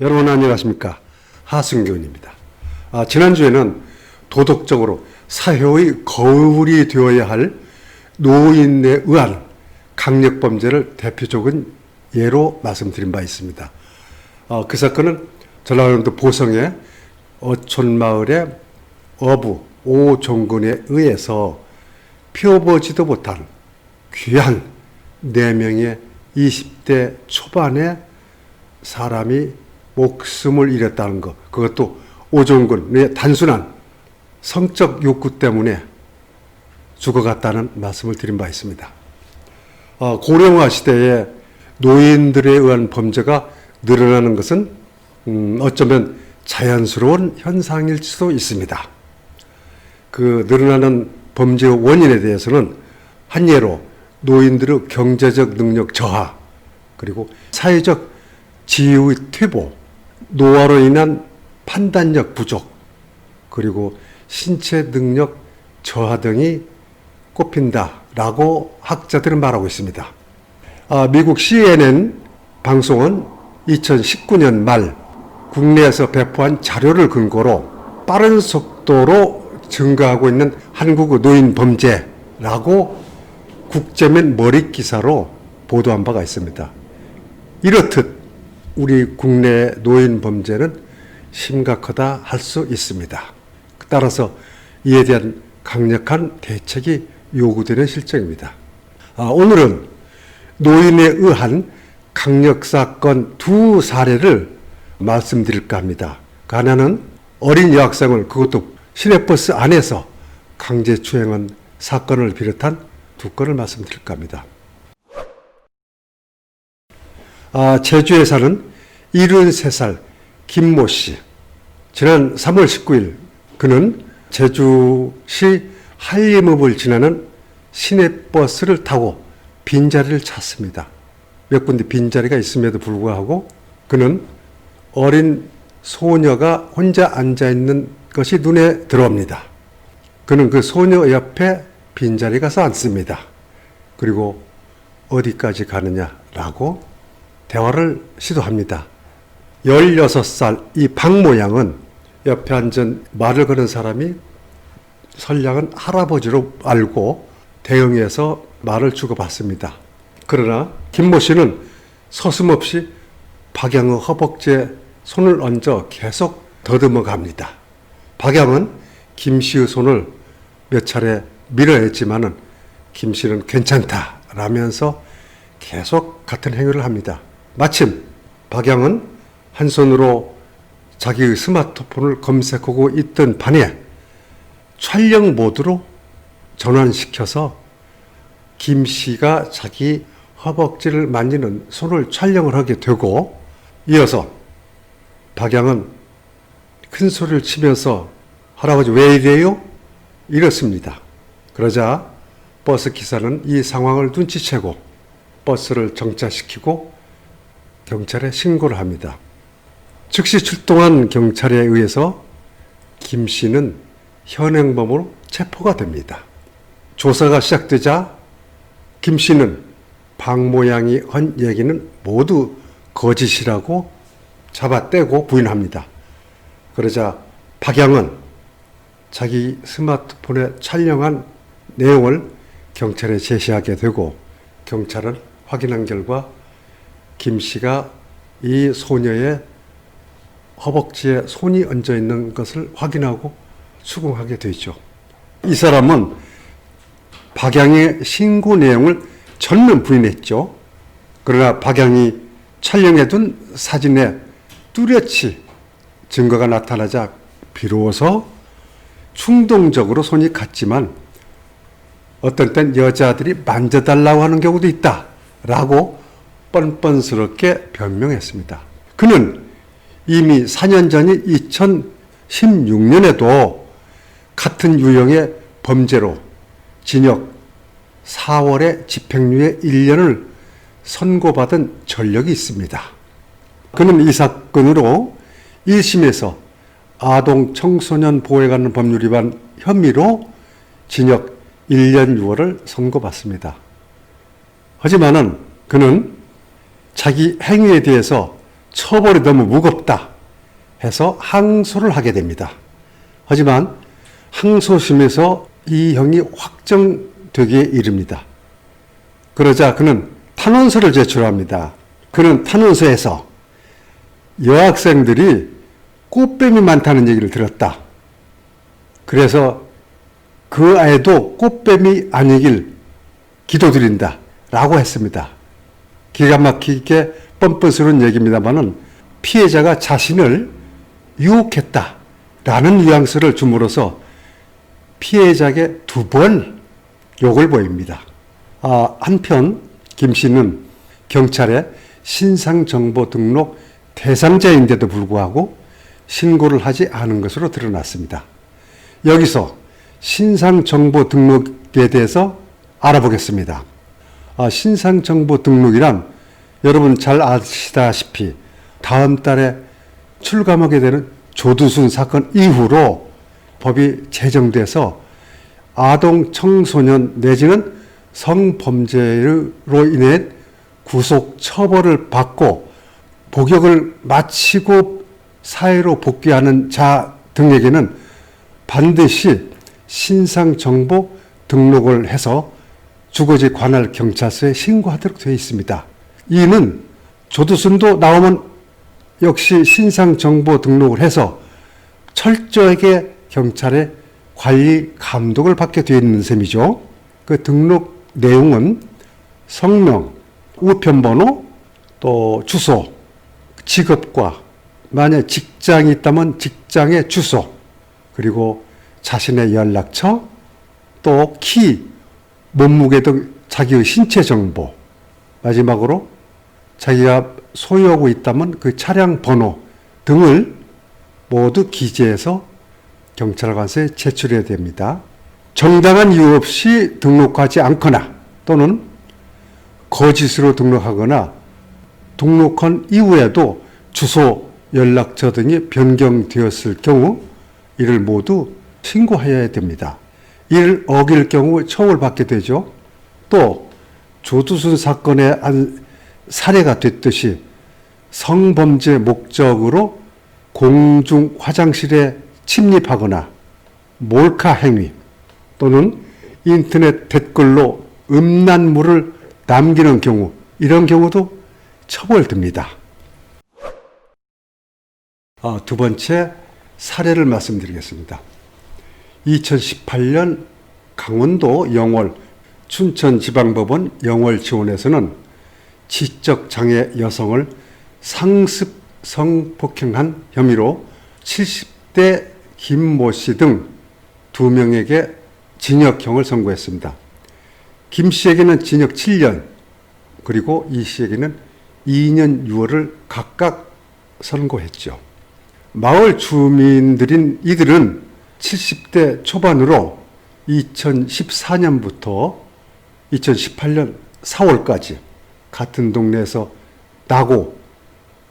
여러분 안녕하십니까? 하승균입니다. 지난주에는 도덕적으로 사회의 거울이 되어야 할 노인에 의한 강력범죄를 대표적인 예로 말씀드린 바 있습니다. 그 사건은 전라남도 보성의 어촌마을의 어부 오종근에 의해서 피워보지도 못한 귀한 4명의 20대 초반의 사람이 목숨을 잃었다는 것, 그것도 오종근의 단순한 성적 욕구 때문에 죽어갔다는 말씀을 드린 바 있습니다. 고령화 시대에 노인들에 의한 범죄가 늘어나는 것은 어쩌면 자연스러운 현상일 수도 있습니다. 그 늘어나는 범죄의 원인에 대해서는 한 예로 노인들의 경제적 능력 저하, 그리고 사회적 지위의 퇴보, 노화로 인한 판단력 부족, 그리고 신체 능력 저하 등이 꼽힌다라고 학자들은 말하고 있습니다. 미국 CNN 방송은 2019년 말 국내에서 배포한 자료를 근거로 빠른 속도로 증가하고 있는 한국의 노인 범죄라고 국제면 머릿 기사로 보도한 바가 있습니다. 이렇듯 우리 국내 노인 범죄는 심각하다 할 수 있습니다. 따라서 이에 대한 강력한 대책이 요구되는 실정입니다. 오늘은 노인에 의한 강력사건 2사례를 말씀드릴까 합니다. 하나는 어린 여학생을, 그것도 시내버스 안에서 강제추행한 사건을 비롯한 2건을 말씀드릴까 합니다. 제주에 사는 73살 김모 씨. 지난 3월 19일 그는 제주시 한림읍을 지나는 시내버스를 타고 빈자리를 찾습니다. 몇 군데 빈자리가 있음에도 불구하고 그는 어린 소녀가 혼자 앉아있는 것이 눈에 들어옵니다. 그는 그 소녀 옆에 빈자리에 가서 앉습니다. 그리고 어디까지 가느냐라고 대화를 시도합니다. 16살 이 박 모양은 옆에 앉은 말을 거는 사람이 선량한 할아버지로 알고 대응해서 말을 주고받습니다. 그러나 김모 씨는 서슴없이 박양의 허벅지에 손을 얹어 계속 더듬어 갑니다. 박양은 김 씨의 손을 몇 차례 밀어냈지만은 김 씨는 괜찮다라면서 계속 같은 행위를 합니다. 마침 박양은 한 손으로 자기의 스마트폰을 검색하고 있던 반에 촬영 모드로 전환시켜서 김 씨가 자기 허벅지를 만지는 손을 촬영을 하게 되고, 이어서 박양은 큰 소리를 치면서 할아버지 왜 이래요? 이렇습니다. 그러자 버스 기사는 이 상황을 눈치채고 버스를 정차시키고 경찰에 신고를 합니다. 즉시 출동한 경찰에 의해서 김 씨는 현행범으로 체포가 됩니다. 조사가 시작되자 김 씨는 박 모양이 한 얘기는 모두 거짓이라고 잡아떼고 부인합니다. 그러자 박양은 자기 스마트폰에 촬영한 내용을 경찰에 제시하게 되고, 경찰은 확인한 결과 김 씨가 이 소녀의 허벅지에 손이 얹어 있는 것을 확인하고 수긍하게 되죠. 이 사람은 박양의 신고 내용을 전면 부인했죠. 그러나 박양이 촬영해둔 사진에 뚜렷이 증거가 나타나자 비로소 충동적으로 손이 갔지만 어떤 땐 여자들이 만져달라고 하는 경우도 있다라고 뻔뻔스럽게 변명했습니다. 그는 이미 4년 전인 2016년에도 같은 유형의 범죄로 징역 4월에 집행유예 1년을 선고받은 전력이 있습니다. 그는 이 사건으로 1심에서 아동 청소년 보호에 관한 법률 위반 혐의로 징역 1년 6월을 선고받습니다. 하지만은 그는 자기 행위에 대해서 처벌이 너무 무겁다 해서 항소를 하게 됩니다. 하지만 항소심에서 이 형이 확정되기에 이릅니다. 그러자 그는 탄원서를 제출합니다. 그는 탄원서에서 여학생들이 꽃뱀이 많다는 얘기를 들었다. 그래서 그 아이도 꽃뱀이 아니길 기도드린다 라고 했습니다. 기가 막히게 뻔뻔스러운 얘기입니다만은 피해자가 자신을 유혹했다 라는 뉘앙스를 줌으로써 피해자에게 두 번 욕을 보입니다. 한편 김 씨는 경찰에 신상정보 등록 대상자인데도 불구하고 신고를 하지 않은 것으로 드러났습니다. 여기서 신상정보 등록에 대해서 알아보겠습니다. 신상정보 등록이란 여러분 잘 아시다시피 다음 달에 출감하게 되는 조두순 사건 이후로 법이 제정돼서 아동 청소년 내지는 성범죄로 인해 구속 처벌을 받고 복역을 마치고 사회로 복귀하는 자 등에게는 반드시 신상정보 등록을 해서 주거지 관할 경찰서에 신고하도록 되어 있습니다. 이는 조두순도 나오면 역시 신상정보 등록을 해서 철저하게 경찰의 관리 감독을 받게 되어 있는 셈이죠. 그 등록 내용은 성명, 우편번호, 또 주소, 직업과 만약 직장이 있다면 직장의 주소, 그리고 자신의 연락처, 또 키, 몸무게 등 자기의 신체 정보, 마지막으로 자기가 소유하고 있다면 그 차량 번호 등을 모두 기재해서 경찰관서에 제출해야 됩니다. 정당한 이유 없이 등록하지 않거나 또는 거짓으로 등록하거나 등록한 이후에도 주소, 연락처 등이 변경되었을 경우 이를 모두 신고해야 됩니다. 이를 어길 경우 처벌받게 되죠. 또 조두순 사건의 한 사례가 됐듯이 성범죄 목적으로 공중 화장실에 침입하거나 몰카 행위 또는 인터넷 댓글로 음란물을 남기는 경우, 이런 경우도 처벌됩니다. 두 번째 사례를 말씀드리겠습니다. 2018년 강원도 영월 춘천지방법원 영월지원에서는 지적장애 여성을 상습 성폭행한 혐의로 70대 김모 씨 등 2명에게 징역형을 선고했습니다. 김 씨에게는 징역 7년, 그리고 이 씨에게는 2년 6월을 각각 선고했죠. 마을 주민들인 이들은 70대 초반으로 2014년부터 2018년 4월까지 같은 동네에서 나고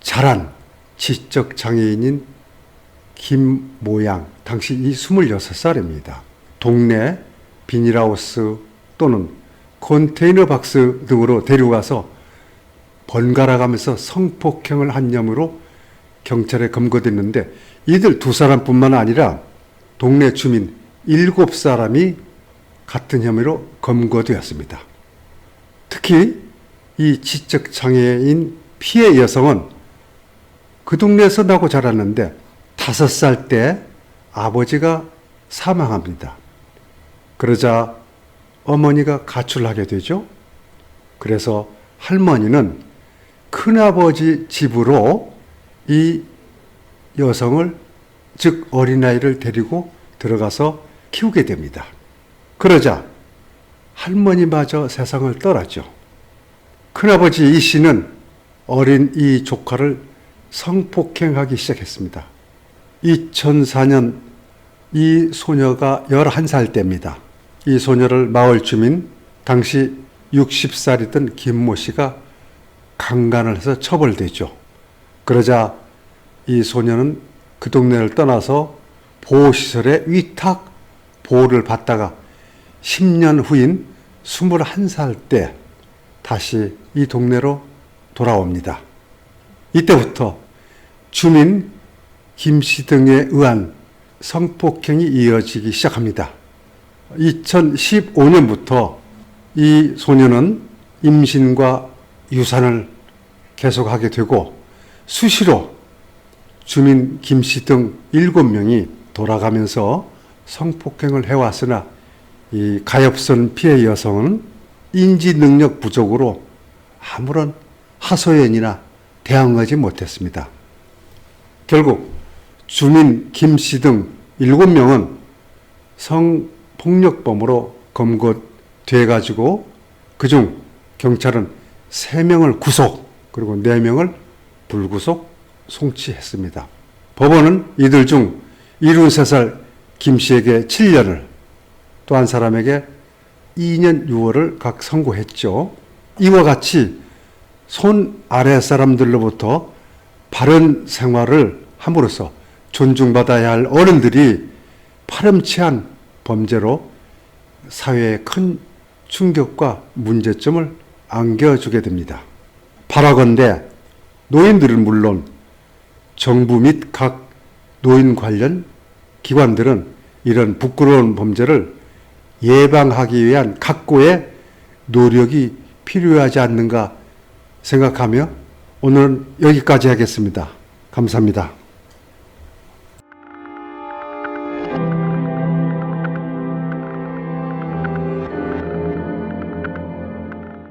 자란 지적장애인인 김모양, 당시 이 26살입니다. 동네 비닐하우스 또는 컨테이너 박스 등으로 데려가서 번갈아 가면서 성폭행을 한 혐의로 경찰에 검거됐는데 이들 2사람뿐만 아니라 동네 주민 7사람이 같은 혐의로 검거되었습니다. 특히 이 지적장애인 피해 여성은 그 동네에서 나고 자랐는데 5살 때 아버지가 사망합니다. 그러자 어머니가 가출을 하게 되죠. 그래서 할머니는 큰아버지 집으로 이 여성을, 즉 어린아이를 데리고 들어가서 키우게 됩니다. 그러자 할머니마저 세상을 떠났죠. 큰아버지 이 씨는 어린 이 조카를 성폭행하기 시작했습니다. 2004년 이 소녀가 11살 때입니다. 이 소녀를 마을 주민, 당시 60살이던 김모 씨가 강간을 해서 처벌되죠. 그러자 이 소녀는 그 동네를 떠나서 보호시설에 위탁 보호를 받다가 10년 후인 21살 때 다시 이 동네로 돌아옵니다. 이때부터 주민 김씨 등에 의한 성폭행이 이어지기 시작합니다. 2015년부터 이 소년은 임신과 유산을 계속하게 되고 수시로 주민 김씨 등 7명이 돌아가면서 성폭행을 해왔으나 이 가엾은 피해 여성은 인지 능력 부족으로 아무런 하소연이나 대항하지 못했습니다. 결국 주민 김씨 등 7명은 성폭력범으로 검거돼 가지고 그중 경찰은 3명을 구속 그리고 4명을 불구속 송치했습니다. 법원은 이들 중 73살 김씨에게 7년을 또 한 사람에게 2년 6월을 각 선고했죠. 이와 같이 손 아래 사람들로부터 바른 생활을 함으로써 존중받아야 할 어른들이 파렴치한 범죄로 사회에 큰 충격과 문제점을 안겨주게 됩니다. 바라건대 노인들은 물론 정부 및 각 노인 관련 기관들은 이런 부끄러운 범죄를 예방하기 위한 각고의 노력이 필요하지 않는가 생각하며 오늘은 여기까지 하겠습니다. 감사합니다.